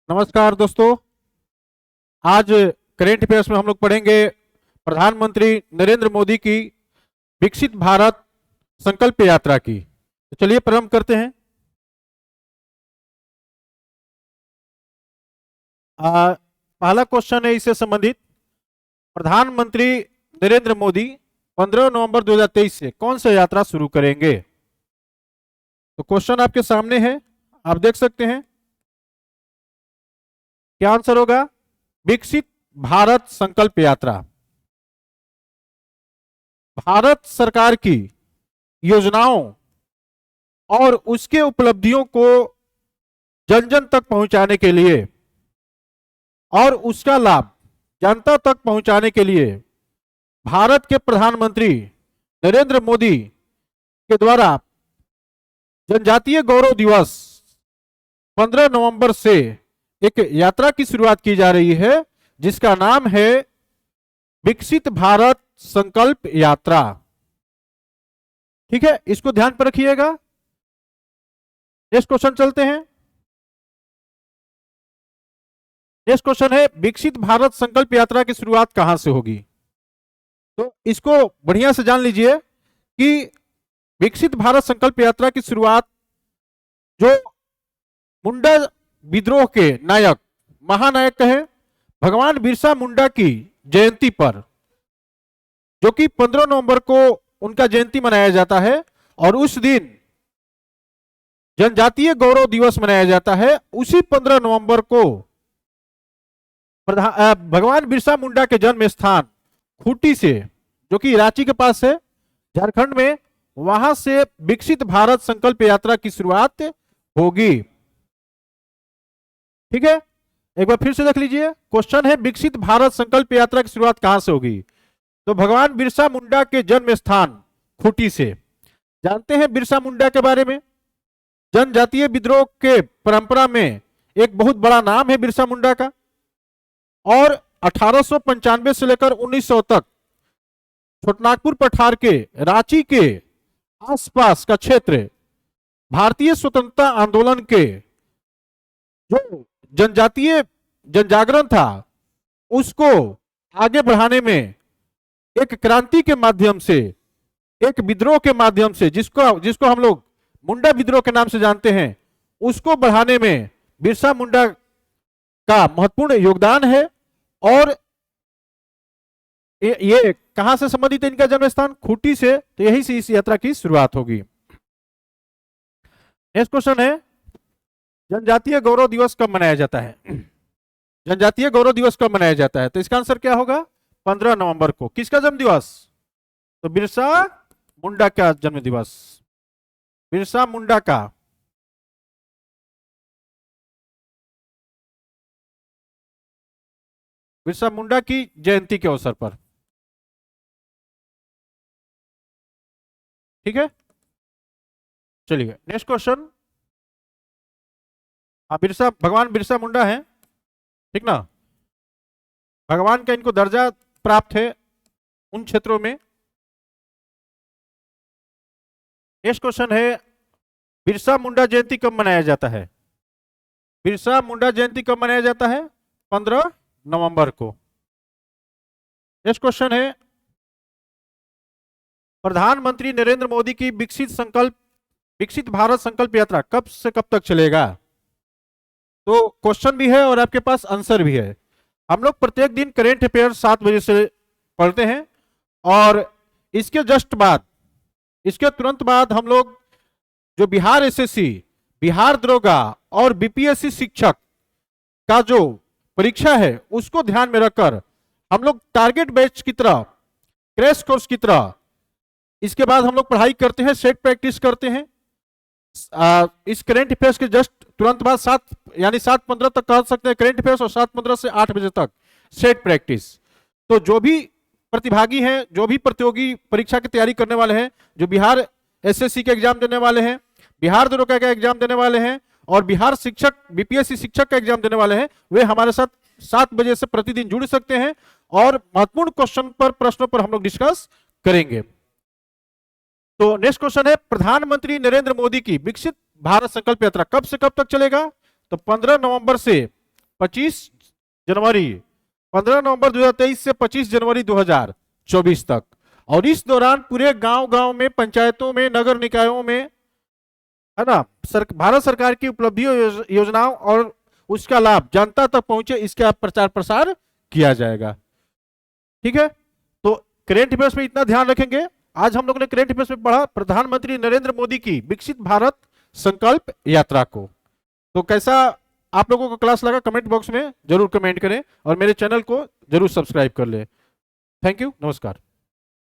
नमस्कार दोस्तों। आज करेंट अफेयर्स में हम लोग पढ़ेंगे प्रधानमंत्री नरेंद्र मोदी की विकसित भारत संकल्प यात्रा की। तो चलिए प्रारंभ करते हैं। पहला क्वेश्चन है इससे संबंधित। प्रधानमंत्री नरेंद्र मोदी 15 नवंबर 2023 से कौन सा यात्रा शुरू करेंगे? तो क्वेश्चन आपके सामने है, आप देख सकते हैं। क्या आंसर होगा? विकसित भारत संकल्प यात्रा। भारत सरकार की योजनाओं और उसके उपलब्धियों को जन जन तक पहुंचाने के लिए और उसका लाभ जनता तक पहुंचाने के लिए भारत के प्रधानमंत्री नरेंद्र मोदी के द्वारा जनजातीय गौरव दिवस 15 नवंबर से एक यात्रा की शुरुआत की जा रही है, जिसका नाम है विकसित भारत संकल्प यात्रा। ठीक है, इसको ध्यान पर रखिएगा। नेक्स्ट क्वेश्चन चलते हैं। नेक्स्ट क्वेश्चन है, विकसित भारत संकल्प यात्रा की शुरुआत कहां से होगी? तो इसको बढ़िया से जान लीजिए कि विकसित भारत संकल्प यात्रा की शुरुआत जो मुंडा विद्रोह के नायक, महानायक कहे, भगवान बिरसा मुंडा की जयंती पर, जो कि 15 नवंबर को उनका जयंती मनाया जाता है और उस दिन जनजातीय गौरव दिवस मनाया जाता है। उसी 15 नवंबर को भगवान बिरसा मुंडा के जन्म स्थान खूंटी से, जो कि रांची के पास है, झारखंड में, वहां से विकसित भारत संकल्प यात्रा की शुरुआत होगी। ठीक है, एक बार फिर से देख लीजिए। क्वेश्चन है, विकसित भारत संकल्प यात्रा की शुरुआत कहां से होगी? तो भगवान बिरसा मुंडा के जन्म स्थान खूंटी से। जानते हैं बिरसा मुंडा के बारे में? जनजातीय विद्रोह के परंपरा में एक बहुत बड़ा नाम है बिरसा मुंडा का। और 1895 से लेकर 1900 तक छोटनागपुर पठार के, रांची के आसपास का क्षेत्र भारतीय स्वतंत्रता आंदोलन के जो जनजातीय जनजागरण था उसको आगे बढ़ाने में एक क्रांति के माध्यम से, एक विद्रोह के माध्यम से, जिसको हम लोग मुंडा विद्रोह के नाम से जानते हैं, उसको बढ़ाने में बिरसा मुंडा का महत्वपूर्ण योगदान है। और ये कहां से संबंधित है? इनका जन्म स्थान खूंटी से। तो यही से इस यात्रा की शुरुआत होगी। नेक्स्ट क्वेश्चन है, जनजातीय गौरव दिवस कब मनाया जाता है? जनजातीय गौरव दिवस कब मनाया जाता है? तो इसका आंसर क्या होगा? 15 नवंबर को। किसका जन्म दिवस? तो बिरसा मुंडा का जन्म दिवस, बिरसा मुंडा का। बिरसा मुंडा की जयंती के अवसर पर। ठीक है, चलिए नेक्स्ट क्वेश्चन। भगवान बिरसा मुंडा है, ठीक ना? भगवान का इनको दर्जा प्राप्त है उन क्षेत्रों में। नेक्स्ट क्वेश्चन है, बिरसा मुंडा जयंती कब मनाया जाता है? बिरसा मुंडा जयंती कब मनाया जाता है? 15 नवंबर को। नेक्स्ट क्वेश्चन है, प्रधानमंत्री नरेंद्र मोदी की विकसित भारत संकल्प यात्रा कब से कब तक चलेगा? तो क्वेश्चन भी है और आपके पास आंसर भी है। हम लोग प्रत्येक दिन करेंट अफेयर 7 बजे से पढ़ते हैं और इसके जस्ट बाद, इसके तुरंत बाद हम लोग जो बिहार एसएससी, बिहार दरोगा और बीपीएससी शिक्षक का जो परीक्षा है उसको ध्यान में रखकर हम लोग टारगेट बैच की तरह, क्रैश कोर्स की तरह, इसके बाद हम लोग पढ़ाई करते हैं, सेट प्रैक्टिस करते हैं। इस करेंट अफेयर्स के जस्ट तुरंत बाद 7:15 तक कह सकते हैं करेंट अफेयर्स, और 7:15 से 8 बजे तक सेट प्रैक्टिस। तो जो भी प्रतिभागी हैं, जो भी प्रतियोगी परीक्षा की तैयारी करने वाले हैं, जो बिहार एसएससी के एग्जाम देने वाले हैं, बिहार दरोगा का एग्जाम देने वाले हैं और बिहार शिक्षक, बीपीएससी शिक्षक का एग्जाम देने वाले हैं, वे हमारे साथ 7 बजे से प्रतिदिन जुड़ सकते हैं और महत्वपूर्ण प्रश्नों पर हम लोग डिस्कस करेंगे। तो नेक्स्ट क्वेश्चन है, प्रधानमंत्री नरेंद्र मोदी की विकसित भारत संकल्प यात्रा कब से कब तक चलेगा? तो 15 नवंबर से 25 जनवरी 15 नवंबर 2023 से 25 जनवरी 2024 तक। और इस दौरान पूरे गांव-गांव में, पंचायतों में, नगर निकायों में, है ना, भारत सरकार की उपलब्धियों, योजनाओं और उसका लाभ जनता तक पहुंचे, इसका प्रचार प्रसार किया जाएगा। ठीक है, तो करेंट अफेयर्स में इतना ध्यान रखेंगे। आज हम लोगों ने करेंट अफेयर्स में पढ़ा प्रधानमंत्री नरेंद्र मोदी की विकसित भारत संकल्प यात्रा को। तो कैसा आप लोगों को क्लास लगा, कमेंट बॉक्स में जरूर कमेंट करें और मेरे चैनल को जरूर सब्सक्राइब कर लें। थैंक यू, नमस्कार।